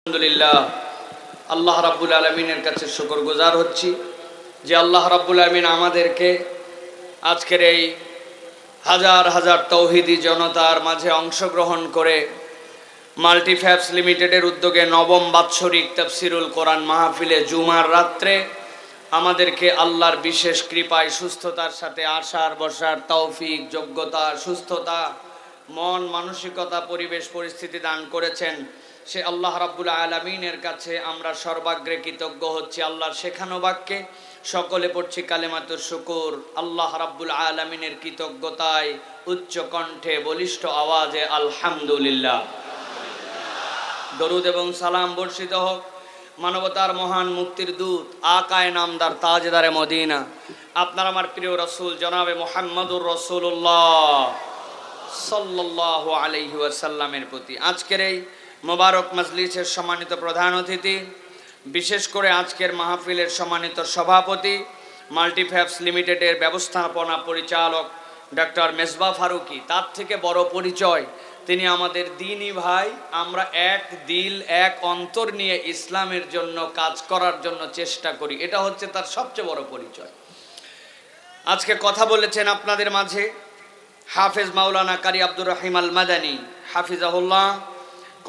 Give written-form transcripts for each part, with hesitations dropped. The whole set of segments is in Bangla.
আলহামদুলিল্লাহ আল্লাহ রাব্বুল আলামিনের কাছে শুকরগুজার হচ্ছি যে আল্লাহ রাব্বুল আলামিন আমাদেরকে আজকের এই হাজার হাজার তৌহিদি জনতার মাঝে অংশগ্রহণ করে মাল্টিফ্যাবস লিমিটেডের উদ্যোগে নবম বাৎসরিক তাফসিরুল কোরআন মাহফিলে জুমার রাত্রে আমাদেরকে আল্লাহর বিশেষ কৃপায় সুস্থতার সাথে আসার বসার তৌফিক যোগ্যতা সুস্থতা মন মানসিকতা পরিবেশ পরিস্থিতি দান করেছেন। সে আল্লাহ রাব্বুল আলামিনের কাছে আমরা সর্বাগ্রে কৃতজ্ঞ হচ্ছি। আল্লাহর শেখানো বাক্যে সকলে পড়ছি কালেমাতুশ শুকুর। আল্লাহ রাব্বুল আলামিনের কৃতজ্ঞতায় উচ্চ কণ্ঠে বলিষ্ঠ আওয়াজে আলহামদুলিল্লাহ। দরুদ এবং সালাম বর্ষিত হোক মানবতার মহান মুক্তির দূত আকায়ে নামদার তাজদারে মদিনা আপনার আমার প্রিয় রাসূল জনাবে মুহাম্মদুর রাসূলুল্লাহ সাল্লাল্লাহু আলাইহি ওয়াসাল্লামের প্রতি। আজকের এই মোবারক মজলিসের সম্মানিত প্রধান অতিথি, বিশেষ করে আজকের মাহফিলের সম্মানিত সভাপতি, মাল্টিফ্যাবস লিমিটেডের ব্যবস্থাপনা পরিচালক ডক্টর মেজবা ফারুকি, তার থেকে বড় পরিচয় তিনি আমাদের দ্বীনি ভাই। আমরা এক দিল এক অন্তর নিয়ে ইসলামের জন্য কাজ করার জন্য চেষ্টা করি, এটা হচ্ছে তার সবচেয়ে বড় পরিচয়। আজকে কথা বলেছেন আপনাদের মাঝে হাফেজ মাওলানা কারি আব্দুর রহিম আল মাদানী হাফিজাহুল্লাহ।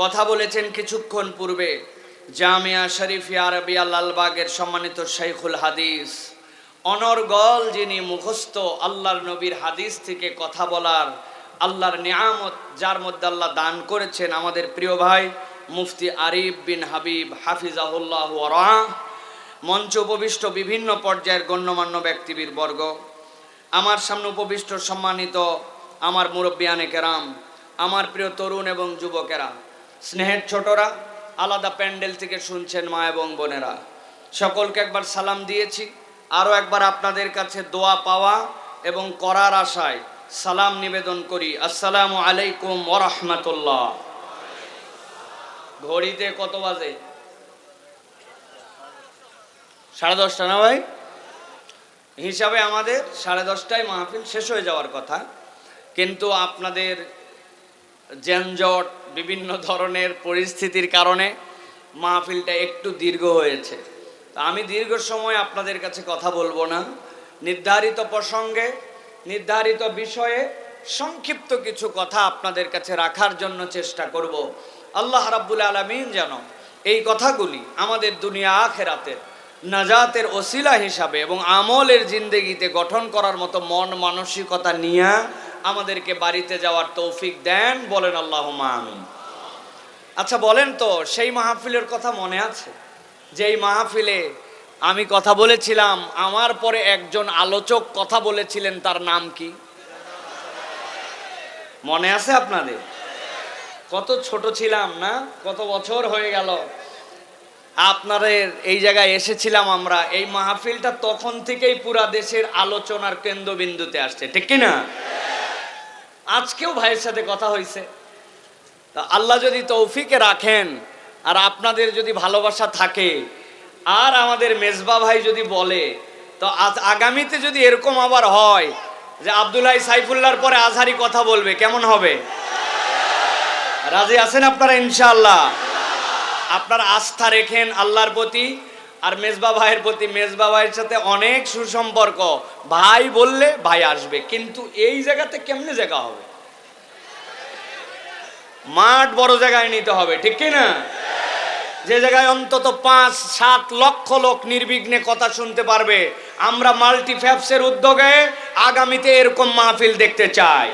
কথা বলেছেন কিছুক্ষণ পূর্বে জামিয়া শরীফিয়া আরবিয়া লালবাগের সম্মানিত শাইখুল হাদিস, অনর্গল যিনি মুখস্থ আল্লাহর নবীর হাদিস থেকে কথা বলার আল্লাহর নিয়ামত যার মধ্যে আল্লাহ দান করেছেন, আমাদের প্রিয় ভাই মুফতি আরিফ বিন হাবিব হাফিজাহুল্লাহ ওয়া রাহ। মঞ্চ উপবিষ্ট বিভিন্ন পর্যায়ের গণ্যমান্য ব্যক্তিবর্গ, আমার সামনে উপবিষ্ট সম্মানিত আমার মুরব্বিয়ানে কেরাম, আমার প্রিয় তরুণ এবং যুবকেরা, স্নেহের ছোটরা, আলাদা প্যান্ডেল থেকে শুনছেন মা এবং বোনেরা, সকলকে একবার সালাম দিয়েছি। আরও একবার আপনাদের কাছে দোয়া পাওয়া এবং করার আশায় সালাম নিবেদন করি। আসসালামু আলাইকুম ওয়া রাহমাতুল্লাহ। ঘড়িতে কত বাজে? 10:30 না ভাই? হিসাবে আমাদের 10:30টায় মাহফিল শেষ হয়ে যাওয়ার কথা, কিন্তু আপনাদের যানজট বিভিন্ন ধরনের পরিস্থিতির কারণে মাহফিলটা একটু দীর্ঘ হয়েছে। তা আমি দীর্ঘ সময় আপনাদের কাছে কথা বলবো না, নির্ধারিত প্রসঙ্গে নির্ধারিত বিষয়ে সংক্ষিপ্ত কিছু কথা আপনাদের কাছে রাখার জন্য চেষ্টা করব। আল্লাহ রাব্বুল আলামিন যেন এই কথাগুলি আমাদের দুনিয়া আখিরাতের নাজাতের ওসিলা হিসাবে এবং আমলের জিন্দেগিতে গঠন করার মতো মন মানসিকতা নিয়ে আমাদেরকে বাড়িতে যাওয়ার তৌফিক দেন, বলেন আল্লাহুম্মা আমিন। আচ্ছা বলেন তো, সেই মাহফিলের কথা মনে আছে যেই মাহফিলে আমি কথা বলেছিলাম, আমার পরে একজন আলোচক কথা বলেছিলেন, তার নাম কি মনে আছে আপনাদের? কত ছোট ছিলাম না, কত বছর হয়ে গেল আপনাদের এই জায়গায় এসেছিলাম আমরা। এই মাহফিলটা তখন থেকেই পুরা দেশের আলোচনার কেন্দ্রবিন্দুতে আসছে, ঠিক কিনা? আজকেও ভাইয়ের সাথে কথা হয়েছে। তা আল্লাহ যদি তৌফিকে রাখেন আর আপনাদের যদি ভালোবাসা থাকে আর আমাদের মেজবা ভাই যদি বলে, তো আগামীতে যদি এরকম আবার হয় যে আব্দুল্লাহ সাইফুল্লাহর পরে আজহারি কথা বলবে, কেমন হবে? রাজি আছেন আপনারা? ইনশাআল্লাহ আপনারা আস্থা রেখেন আল্লাহর প্রতি আর মেজবা ভাইয়ের প্রতি। মেজবা ভাইয়ের সাথে অনেক সুসম্পর্ক, ভাই বললে ভাই আসবে, কিন্তু এই জায়গাতে কেমনে জায়গা হবে? মাঠ বড় জায়গায় নিতে হবে, ঠিক কি না? যে জায়গায় অন্তত 5-7 লক্ষ লোক নির্বিঘ্নে কথা শুনতে পারবে। আমরা মাল্টিফ্যাবসের উদ্যোগে আগামীতে এরকম মাহফিল দেখতে চাই।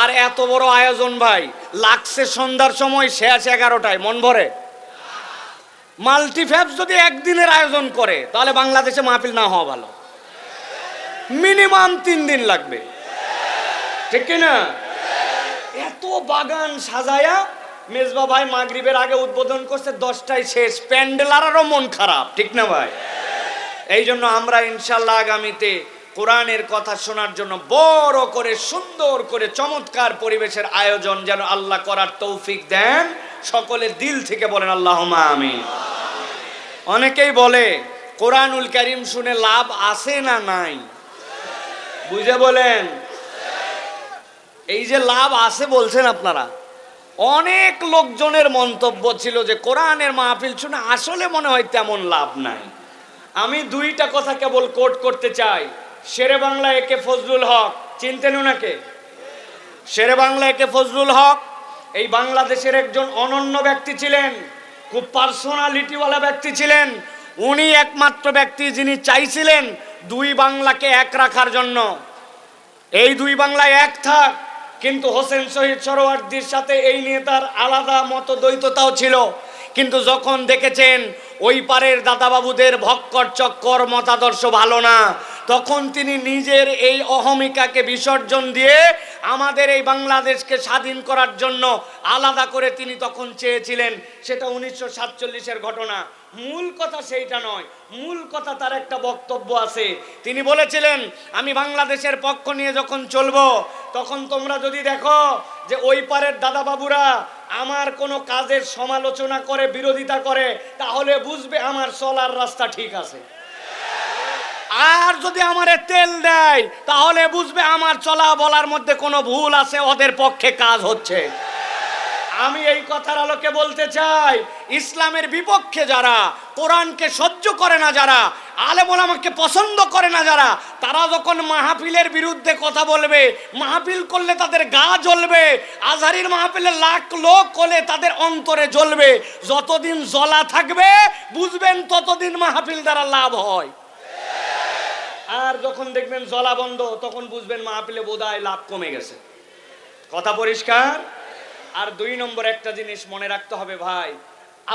আর এত বড় আয়োজন ভাই, লাগছে সন্ধ্যার সময়, শেষ 11টায়, মন ভরে? মাল্টিফ্যাবস যদি একদিনের আয়োজন করে তাহলে বাংলাদেশে মাহফিল না হওয়া ভালো, মিনিমাম 3 দিন লাগবে, ঠিক কিনা? এত বাগান সাজায়া মেজবা ভাই মাগরিবের আগে উদ্বোধন করছে, 10টায় শেষ, প্যান্ডেলারও মন খারাপ, ঠিক না ভাই? এই জন্য আমরা ইনশাল্লাহ আগামীতে কোরআনের কথা শোনার জন্য বড় করে সুন্দর করে চমৎকার পরিবেশের আয়োজন যেন আল্লাহ করার তৌফিক দেন, সকলে দিল থেকে বলেন আল্লাহুম্মা আমিন। অনেকেই বলে কোরআনুল কারীম শুনে লাভ আছে না নাই? বুঝে বলেন। এই যে লাভ আছে বলছেন আপনারা, অনেক লোকজনের মন্তব্য ছিল যে কোরআনের মাহফিল শুনে আসলে মনে হয় তেমন লাভ নাই। আমি দুইটা কথা কেবল কোট করতে চাই। শেরে বাংলা একে ফজলুল হক, চিনতেন ওনাকে? শেরে বাংলা একে ফজলুল হক এই বাংলাদেশের একজন অনন্য ব্যক্তি ছিলেন, খুব পার্সোনালিটিওয়ালা ব্যক্তি ছিলেন। উনি একমাত্র ব্যক্তি যিনি চাইছিলেন দুই বাংলাকে এক রাখার জন্য, এই দুই বাংলায় এক থাক। কিন্তু হোসেন শহীদ সোহরাওয়ার্দীর সাথে এই নিয়ে তার আলাদা মতদ্বৈততাও ছিল। কিন্তু যখন দেখেছেন ওই পারের দাদাবাবুদের ভক্কর চক্কর মতাদর্শ ভালো না, তখন তিনি নিজের এই অহমিকাকে বিসর্জন দিয়ে আমাদের এই বাংলাদেশকে স্বাধীন করার জন্য আলাদা করে তিনি তখন চেয়েছিলেন। সেটা 1947-এর ঘটনা। মূল কথা সেইটা নয়, মূল কথা তার একটা বক্তব্য আছে। তিনি বলেছিলেন, আমি বাংলাদেশের পক্ষ নিয়ে যখন চলবো, তখন তোমরা যদি দেখো যে ওই পারের দাদাবাবুরা আমার কোনো কাজের সমালোচনা করে, বিরোধিতা করে, তাহলে বুঝবে আমার চলার রাস্তা ঠিক আছে। আর যদি আমারে তেল দেয়, তাহলে বুঝবে আমার চলা বলার মধ্যে কোনো ভুল আছে, ওদের পক্ষে কাজ হচ্ছে। আমি এই কথার আলোকে বলতে চাই, ইসলামের বিপক্ষে যারা, কোরআনকে সহ্য করে না যারা, আলেম ওলামাকে পছন্দ করে না যারা, তারা যখন মাহফিলের বিরুদ্ধে কথা বলবে, মাহফিল করলে তাদের গা জ্বলবে, আজহারির মাহফিলে লাখ লোক হলে তাদের অন্তরে জ্বলবে। যতদিন জ্বলা থাকবে বুঝবেন ততদিন মাহফিল দ্বারা লাভ হয়। আর যখন দেখবেন জ্বলা বন্ধ, তখন বুঝবেন মাহফিলে বোধহয় লাভ কমে গেছে। কথা পরিষ্কার? আর দুই নম্বর একটা জিনিস মনে রাখতে হবে ভাই,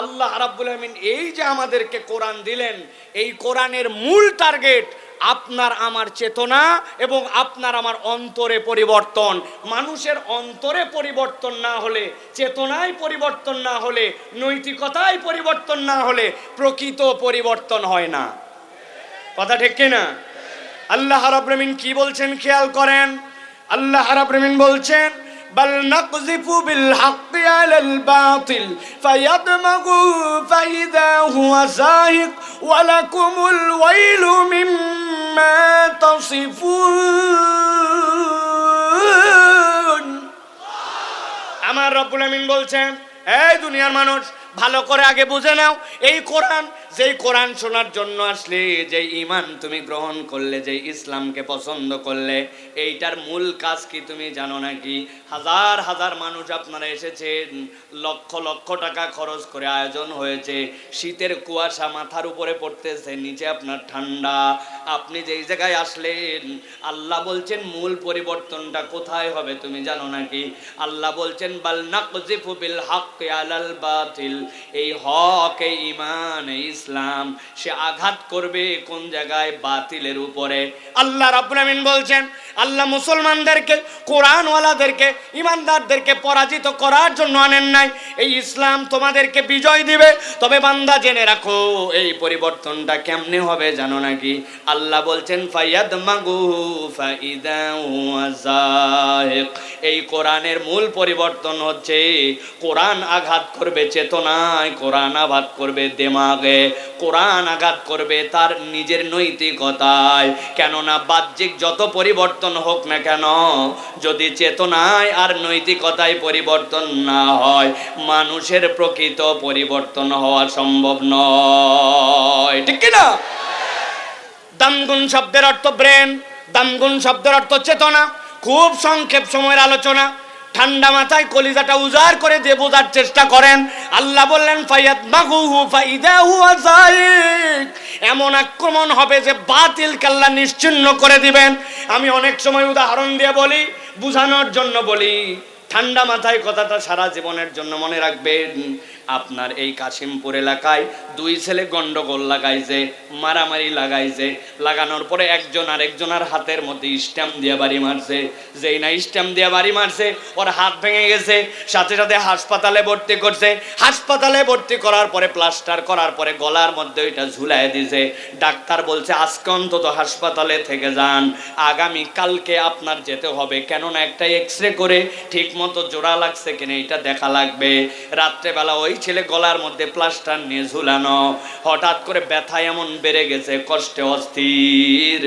আল্লাহ রাব্বুল আমিন এই যে আমাদেরকে কোরআন দিলেন, এই কোরআনের মূল টার্গেট আপনার আমার চেতনা এবং আপনার আমার অন্তরে পরিবর্তন। মানুষের অন্তরে পরিবর্তন না হলে, চেতনায় পরিবর্তন না হলে, নৈতিকতায় পরিবর্তন না হলে প্রকৃত পরিবর্তন হয় না। কথা ঠিক কিনা? আল্লাহ রাব্বুল আমিন কি বলছেন খেয়াল করেন। আল্লাহ রাব্বুল আমিন বলছেন, بل نقذف بالحق على الباطل فيدمغه فإذا هو زاهق ولكم الويل مما تصفون। আমার রব্বুল আমিন বলছেন, এই দুনিয়ার মানুষ ভালো করে আগে বুঝে নাও, এই কোরআন, যেই কোরআন শোনার জন্য আসলে, যেই ঈমান তুমি গ্রহণ করলে, যেই ইসলামকে পছন্দ করলে, এইটার মূল কাজ কি তুমি জানো নাকি? হাজার হাজার মানুষ আপনারা এসেছেন, লক্ষ লক্ষ টাকা খরচ করে আয়োজন হয়েছে, শীতের কুয়াশা মাথার উপরে পড়তেছে, নিচে আপনার ঠান্ডা, আপনি যেই জায়গায় আসলেন, আল্লাহ বলছেন মূল পরিবর্তনটা কোথায় হবে তুমি জানো নাকি? আল্লাহ বলছেন, বাল নাকযিফু বিল হাক্কি আলাল বাতিল, এই হক, এই ঈমান, এই ইসলাম, সে আঘাত করবে কোন জায়গায়? বাতিলের উপরে। আল্লাহ রাব্বুল আমিন বলছেন, আল্লাহ মুসলমানদেরকে, কোরআনওয়ালাদেরকে, ঈমানদারদেরকে পরাজিত করার জন্য আনেন নাই, এই ইসলাম তোমাদেরকে বিজয় দিবে। তবে বান্দা জেনে রাখো, এই পরিবর্তনটা কেমনে হবে জানো নাকি? আল্লাহ বলছেন, ফায়াদমাগুহু ফাইদা হুয়া যাহিক, এই কোরআনের মূল পরিবর্তন হচ্ছে কোরআন আঘাত করবে চেতনায়, কোরআন আঘাত করবে দিমাগে, কোরআন আঘাত করবে তার নিজের নৈতিকতায়। কেননা বাহ্যিক যত পরিবর্তন হোক না কেন, যদি চেতনায় আর নৈতিকতায় পরিবর্তন না হয়, মানুষের প্রকৃত পরিবর্তন হওয়া সম্ভব নয়। ঠিক কিনা? দামগুন শব্দের অর্থ ব্রেন, দামগুন শব্দের অর্থ চেতনা। খুব সংক্ষেপ সময়ের আলোচনা, ঠান্ডা মাথায় কলিজাটা উজাড় করে দিয়ে বোঝার চেষ্টা করেন। আল্লাহ বললেন, ফায়াদমাগুহু ফাইদা হুয়া যাহিক, এমন আক্রমণ হবে যে বাতিলকে আল্লাহ নিশ্চিহ্ন করে দিবেন। আমি অনেক সময় উদাহরণ দিয়ে বলি, বুঝানোর জন্য বলি, ঠান্ডা মাথায় কথাটা সারা জীবনের জন্য মনে রাখবেন। আপনার এই কাশিমপুর এলাকায় দুই ছেলে গন্ডগোল লাগাইছে, মারামারি লাগাইছে, লাগানোর পরে একজন আরেকজনের হাতের মধ্যে স্ট্যাম্প দিয়ে বাড়ি মারছে। যেই না স্ট্যাম্প দিয়ে বাড়ি মারছে, ওর হাত ভেঙে গেছে, সাথে সাথে হাসপাতালে ভর্তি করছে। হাসপাতালে ভর্তি করার পরে প্লাস্টার করার পরে গলার মধ্যে ওইটা ঝুলাই দিছে। ডাক্তার বলছে, আজকে অন্তত হাসপাতালে থেকে যান, আগামী কালকে আপনার যেতে হবে, কেননা একটা এক্সরে করে ঠিক মতো জোড়া লাগছে কিনা এটা দেখা লাগবে। রাত্রেবেলা ওই ছেলে গলার মধ্যে প্লাস্টার নিয়ে ঝুলানো, হঠাৎ করে ব্যথা এমন বেড়ে গেছে, কষ্টে অস্থির।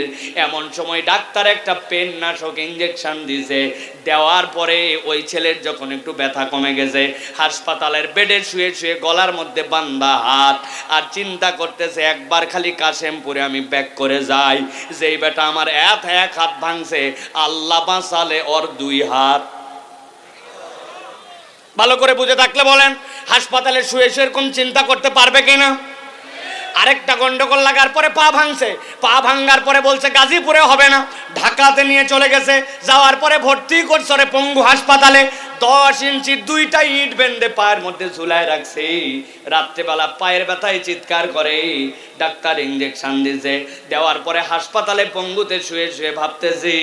এমন সময় ডাক্তার একটা পেন নাশক ইঞ্জেকশন দিছে, দেওয়ার পরে ওই ছেলের যখন একটু ব্যথা কমে গেছে, হাসপাতালের বেডে শুয়ে শুয়ে গলার মধ্যে বান্ধা হাত, আর চিন্তা করতেছে একবার খালি কাশেমপুরে আমি ব্যাক করে যাই, যেই বেটা আমার এক হাত ভাঙছে, আল্লাহ বাঁচালে ওর 2 হাত। ভালো করে বুঝে থাকলে বলেন, হাসপাতালে শুয়ে শুয়ে এরকম চিন্তা করতে পারবে কিনা? আরেকটা গন্ডগোল লাগার পরে পা ভাঙছে, পা ভাঙার পরে বলছে গাজীপুরে হবে না, ঢাকাতে নিয়ে চলে গেছে। যাওয়ার পরে ভর্তি করছে রে পঙ্গু হাসপাতালে, 10 ইঞ্চি 2টা ইট বেঁধে পায়ের মধ্যে ঝুলায় রাখছে। রাত্রেবেলা পায়ের ব্যথায় চিৎকার করে, ডাক্তার ইঞ্জেকশন দিয়েছে, দেওয়ার পরে হাসপাতালে পঙ্গুতে শুয়ে শুয়ে ভাবতেছি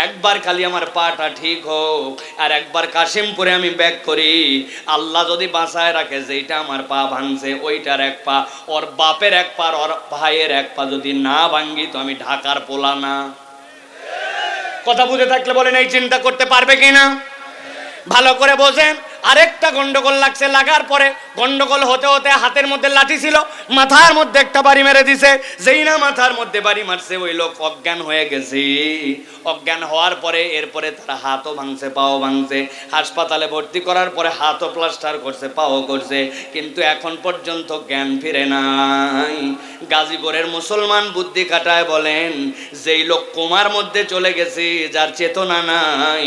একবার খালি আমার পাটা ঠিক হোক, আর একবার কাশিমপুরে আমি ব্যাক করি, আল্লাহ যদি বাঁচায় রাখে যেটা আমার পা ভাঙছে ওইটার 1 পা, ওর বাপের 1 পা, ওর ভাইয়ের 1 পা যদি না ভাঙ্গি তো আমি ঢাকার পোলা না। কথা বুঝে থাকলে বলেন এই চিন্তা করতে পারবে কিনা? ভালো করে বোঝেন। আরেকটা গন্ডগোল লাগছে, লাগার পরে গন্ডগোল হতে হতে হাতের মধ্যে লাঠি ছিল, মাথার মধ্যে একটা বাড়ি মেরে দিছে। যেই না মাথার মধ্যে বাড়ি মারছে ওই লোক অজ্ঞান হয়ে গেছে। অজ্ঞান হওয়ার পরে এরপরে তারা হাতও ভাঙছে, পাও ভাঙছে, হাসপাতালে ভর্তি করার পরে হাতও প্লাস্টার করছে, পাও করছে, কিন্তু এখন পর্যন্ত জ্ঞান ফিরে নাই। গাজীপুরের মুসলমান বুদ্ধি খাটায় বলেন, যেই লোক কোমার মধ্যে চলে গেছে, যার চেতনা নাই,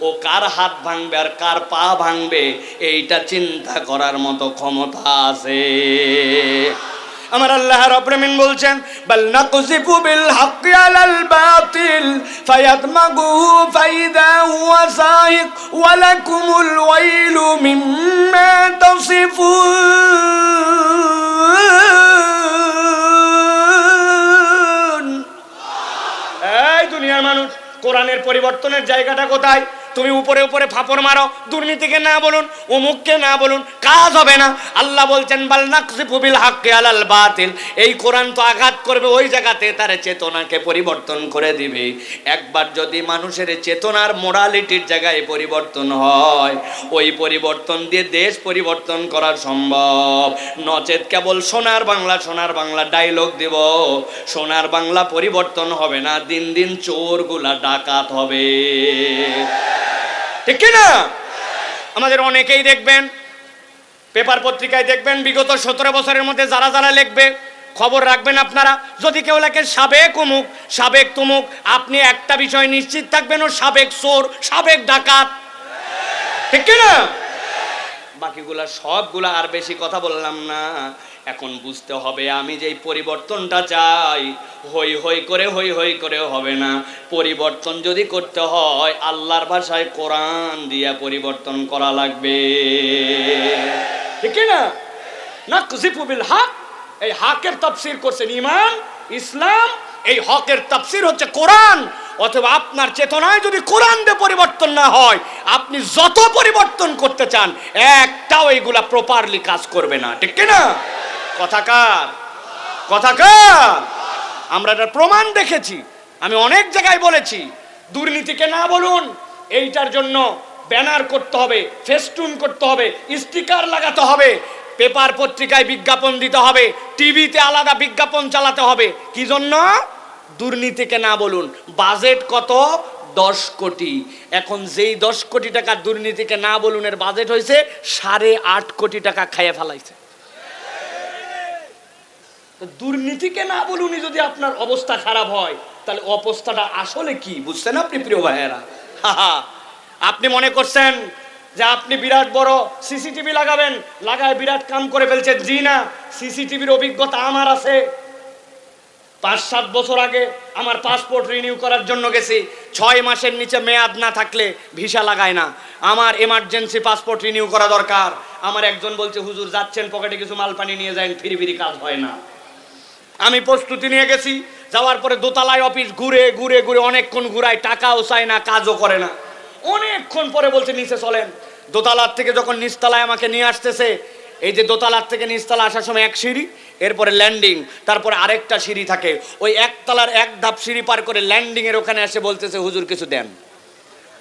ও কার হাত ভাঙবে আর কার পা ভাঙবে এইটা চিন্তা করার মতো ক্ষমতা আছে। আমার আল্লাহ রাব্বুল আলামিন বলছেন, বাল নাকযিফু বিল হাক্কি আলাল বাতিল ফায়াদমাগুহু ফাইদা হুয়া যাহিক ওয়া লাকুমুল ওয়াইলু মিম্মা তাসিফুন। এই দুনিয়ার মানুষ, কোরআনের পরিবর্তনের জায়গাটা কোথায়? তুমি উপরে উপরে ফাপড় মারো, দুর্নীতিকে না বলুন, অমুককে না বলুন, কাজ হবে না। আল্লাহ বলছেন বাল নাকযিফু বিল হাক্কি আলাল বাতিল, এই কোরআন তো আঘাত করবে ওই জায়গাতে, তার চেতনাকে পরিবর্তন করে দিবে। একবার যদি মানুষের চেতনার মোরালিটির জায়গায় পরিবর্তন হয়, ওই পরিবর্তন দিয়ে দেশ পরিবর্তন করা সম্ভব। নচেত কেবল সোনার বাংলা ডায়লগ দিব, সোনার বাংলা পরিবর্তন হবে না, দিন দিন চোরগুলা ডাকাত হবে। ঠিক কিনা? আমাদের অনেকেই দেখবেন পেপার পত্রিকায় দেখবেন বিগত 17 বছরের মধ্যে যারা যারা লিখবে, খবর রাখবেন আপনারা, যদি কেউ লেখে সাবেক অমুক, সাবেক তমুক, আপনি একটা বিষয় নিশ্চিত থাকবেন, ও সাবেক চোর, সাবেক ডাকাত। ঠিক কিনা? বাকিগুলা সবগুলা আর বেশি কথা বললাম না। এখন বুঝতে হবে, আমি যেই পরিবর্তনটা চাই, হই হই করে হবে না। পরিবর্তন যদি করতে হয় আল্লাহর ভাষায় কোরআন দিয়া পরিবর্তন করা লাগবে। ঠিক না? নাকযিফু বিল হক, এই হকের তাফসীর করছেন ঈমান, ইসলাম, এই হকের তাফসীর হচ্ছে কোরআন। অথবা আপনার চেতনায় যদি কোরআন দিয়ে পরিবর্তন না হয়, আপনি যত পরিবর্তন করতে চান একটাও এইগুলা প্রপারলি কাজ করবে না। ঠিক কিনা? কথাকার আমরা এটার প্রমাণ দেখেছি। আমি অনেক জায়গায় বলেছি, দুর্নীতিকে না বলুন, এইটার জন্য ব্যানার করতে হবে, ফেস্টুন করতে হবে, স্টিকার লাগাতে হবে, পেপার পত্রিকায় বিজ্ঞাপন দিতে হবে, টিভিতে আলাদা বিজ্ঞাপন চালাতে হবে। কি জন্য? দুর্নীতিকে না বলুন। বাজেট কত? 10 কোটি। এখন যেই 10 কোটি টাকা দুর্নীতিকে না বলুনের বাজেট হয়েছে, 8.5 কোটি টাকা খাইয়ে ফেলাইছে। দুর্নীতিকে না বলুনই যদি আপনার অবস্থা খারাপ হয়, তাহলে অবস্থাটা আসলে কি বুঝছেন আপনি প্রিয় ভাইয়েরা? আপনি মনে করছেন যে আপনি বিরাট বড় সিসিটিভি লাগাবেন, লাগায় বিরাট কাম করে ফেলছেন। জি না, সিসিটিভির অভিজ্ঞতা আমার আছে। 5-7 বছর আগে আমার পাসপোর্ট রিনিউ করার জন্য গেছি, 6 মাসের নিচে মেয়াদ না থাকলে ভিসা লাগায় না। আমার এমার্জেন্সি পাসপোর্ট রিনিউ করা দরকার। আমার একজন বলছে, হুজুর যাচ্ছেন পকেটে কিছু মাল পানি নিয়ে যান, ফিরি কাজ হয় না। আমি প্রস্তুতি নিয়ে গেছি, যাওয়ার পরে দোতলায় অফিস ঘুরে অনেকক্ষণ ঘুরায়, টাকাও চায় না, কাজও করে না। অনেকক্ষণ পরে বলছে নিচে চলেন। দোতলার থেকে যখন নিচতলায় আমাকে নিয়ে আসতেছে, এই যে দোতলার থেকে নিচতলা আসার সময় 1 সিঁড়ি, এরপরে ল্যান্ডিং, তারপরে আরেকটা সিঁড়ি থাকে। ওই 1 তলার 1 ধাপ সিঁড়ি পার করে ল্যান্ডিং এর ওখানে এসে বলতেছে, হুজুর কিছু দেন।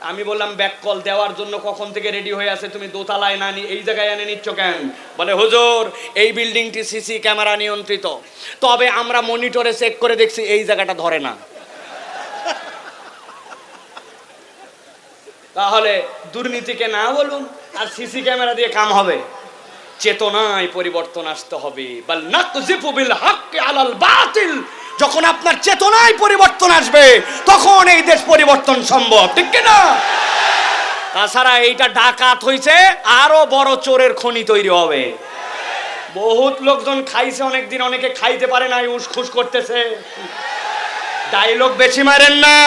আমি বললাম ব্যাক কল দেওয়ার জন্য কখন থেকে রেডি হয়ে আছে, তুমি দোতলায় না এই জায়গায় এনে নিচ্ছ কেন? বলে হুজুর এই বিল্ডিংটি সিসি ক্যামেরা নিয়ন্ত্রিত, তবে আমরা মনিটরে চেক করে দেখছি এই জায়গাটা ধরে না। তাহলে দুর্নীতিকে না বলুন, আর সিসি ক্যামেরা দিয়ে কাম হবে? চেতনায় পরিবর্তন আসতে হবে। বাল নাকযিফু বিল হাক্কি আলাল বাতিল, যখন আপনার চেতনায় পরিবর্তন আসবে তখন এই দেশ পরিবর্তন সম্ভব, ঠিক কি না? তাছাড়া এইটা ডাকাত হইছে, আরো বড় চোরের খনি তৈরি হবে। বহুত লোকজন খাইছে অনেকদিন, অনেকে খাইতে পারে না, উসখুস করতেছে। ডায়লগ বেশি মারেন না,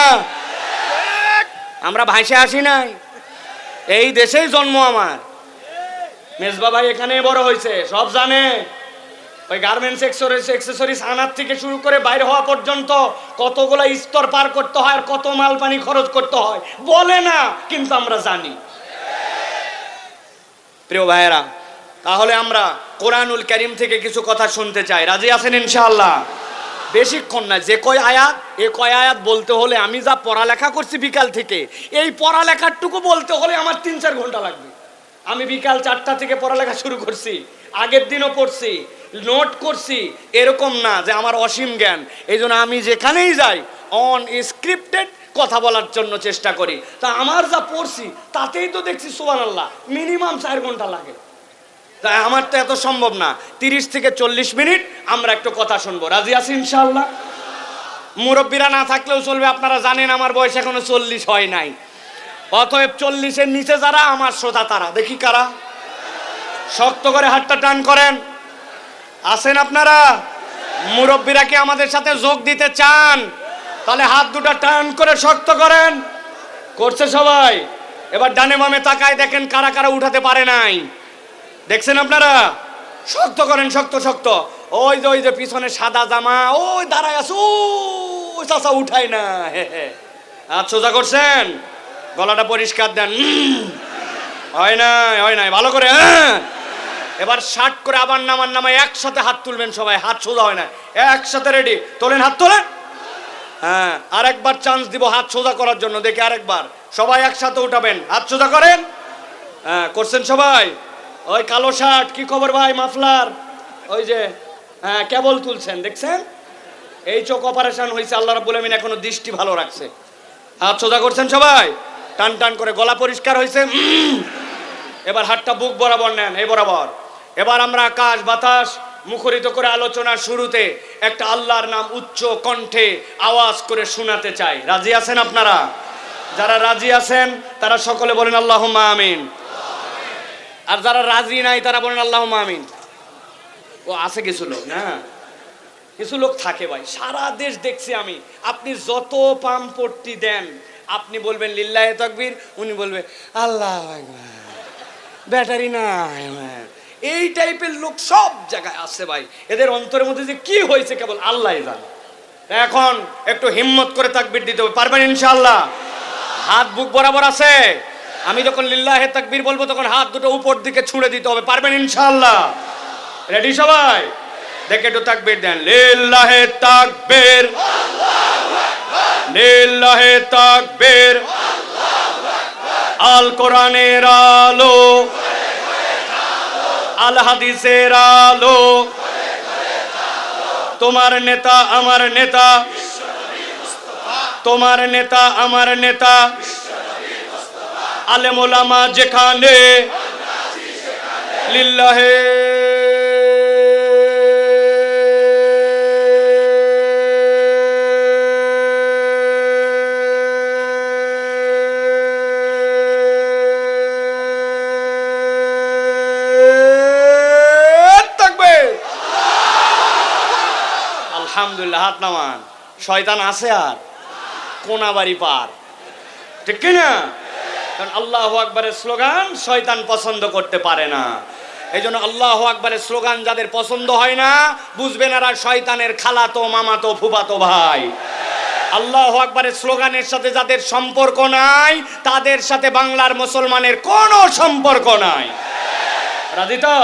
আমরা ভাইসে আসি নাই, এই দেশেই জন্ম আমার। মেজবা ভাই এখানে বড় হয়েছে, সব জানে। ওই গার্মেন্টস এক্সেসরিজ আনার থেকে শুরু করে বাইরে হওয়া পর্যন্ত কতগুলো স্তর পার করতে হয় আর কত মাল পানি খরচ করতে হয় বলে না, কিন্তু আমরা জানি। প্রিয় ভাইয়েরা, তাহলে আমরা কোরআনুল কারীম থেকে কিছু কথা শুনতে চাই। রাজি আছেন ইনশাআল্লাহ? বেশিক্ষণ না, যে কয় আয়াত, এ কয় আয়াত বলতে হলে আমি যা পড়ালেখা করছি বিকাল থেকে, এই পড়ালেখারটুকু বলতে হলে আমার 3-4 ঘন্টা লাগবে। আমি বিকাল 4টা থেকে পড়ালেখা শুরু করছি, আগের দিনও পড়ছি, নোট করছি, এরকম না যে আমার অসীম জ্ঞান। এই জন্য আমি যেখানেই যাই অন স্ক্রিপ্টেড কথা বলার জন্য চেষ্টা করি। তা আমার যা পড়ছি তাতেই তো দেখছি সুবহানাল্লাহ মিনিমাম 4 ঘন্টা লাগে। তাই আমার তো এত সম্ভব না, 30 থেকে 40 মিনিট আমরা একটু কথা শুনবো। রাজি আছি ইনশাআল্লাহ? মুরব্বীরা না থাকলেও চলবে, আপনারা জানেন আমার বয়স এখনো 40 হয় নাই। অতএব 40-এর নিচে যারা আমার শ্রোতা তারা, দেখি কারা শক্ত করে হাতটা টান করেন। আছেন আপনারা? মুরব্বীরা কি আমাদের সাথে যোগ দিতে চান? তাহলে হাত দুটো টান করে শক্ত করেন। করছে সবাই? এবার ডানে বামে তাকায় দেখেন কারা কারা উঠাতে পারে নাই। দেখছেন আপনারা? শক্ত করেন, শক্ত শক্ত। ওই যে পিছনে সাদা জামা ওই দাঁড়ায় আছে, ও চাচা উঠায় না। হাত সোজা করছেন, গলাটা পরিষ্কার দেন। হয় নাই, ভালো করে। এবার শার্ট করে আবার নামায় একসাথে হাত তুলবেন সবাই, হাত সোজা হয় না, একসাথে রেডি। তোলেন, হাত তোলেন। হ্যাঁ, আরেকবার চান্স দিব হাত সোজা করার জন্য, দেখি আরেকবার। সবাই একসাথে উঠাবেন, হাত সোজা করেন। হ্যাঁ, করছেন সবাই? ওই কালো শার্ট, কি খবর ভাই? মাফলার, ওই যে হ্যাঁ কেবল তুলছেন, দেখছেন? এই চোখ অপারেশন হয়েছে, আল্লাহ রাব্বুল আমিন এখনো দৃষ্টি ভালো রাখছে। হাত সোজা করছেন সবাই, টান টান করে, গলা পরিষ্কার হয়েছে। এবার হাতটা বুক বরাবর নেন, এই বরাবর। এবার আমরা আকাশ বাতাস মুখরিত করে আলোচনার শুরুতে একটা আল্লাহর নাম উচ্চ কণ্ঠে আওয়াজ করে শোনাতে চাই। রাজি আছেন আপনারা? যারা রাজি আছেন তারা সকলে বলেন আল্লাহুম্মা আমিন। আর যারা রাজি নাই তারা বলেন আল্লাহুম্মা আমিন। ও আছে কিছু লোক, না কিছু লোক থাকে ভাই, সারা দেশ দেখছি আমি। আপনি যত পাম্পট্টি দেন, আপনি বলবেন লিল্লাহে তাকবীর, উনি বলবে আল্লাহু আকবার, ব্যাটারি নাই। এই টাইপের লোক সব জায়গায় আছে ভাই। এদের অন্তরের মধ্যে যে কি হয়েছে কেবল আল্লাহই জানে। এখন একটু হিম্মত করে তাকবীর দিতে হবে, পারবেন ইনশাআল্লাহ? হাত বুক বরাবর আছে। আমি যখন লিল্লাহে তাকবীর বলবো তখন হাত দুটো উপর দিকে ছুঁড়ে দিতে হবে, পারবেন ইনশাআল্লাহ? রেডি সবাই? দেখে একটু তাকবীর দেন। লিল্লাহে তাকবীর, লিল্লাহে তাকবীর। আল কোরআনের আলো, আল হাদিসের আলো, তোমার নেতা আমার নেতা, তোমার নেতা আমার নেতা, আলেম ওলামা যেখানে, লিল্লাহে আলহামদুলিল্লাহ। হাত নামান। শয়তান আছে আর কোনাবাড়ি পার, ঠিক কিনা? কারণ আল্লাহু আকবারের স্লোগান শয়তান পছন্দ করতে পারে না। এই জন্য আল্লাহু আকবারের স্লোগান যাদের পছন্দ হয় না, বুঝবেন এরা শয়তানের খালাতো মামাতো ফুফাতো ভাই। আল্লাহু আকবারের স্লোগানের সাথে যাদের সম্পর্ক নাই, তাদের সাথে বাংলার মুসলমানের কোনো সম্পর্ক নাই। রাজি তো?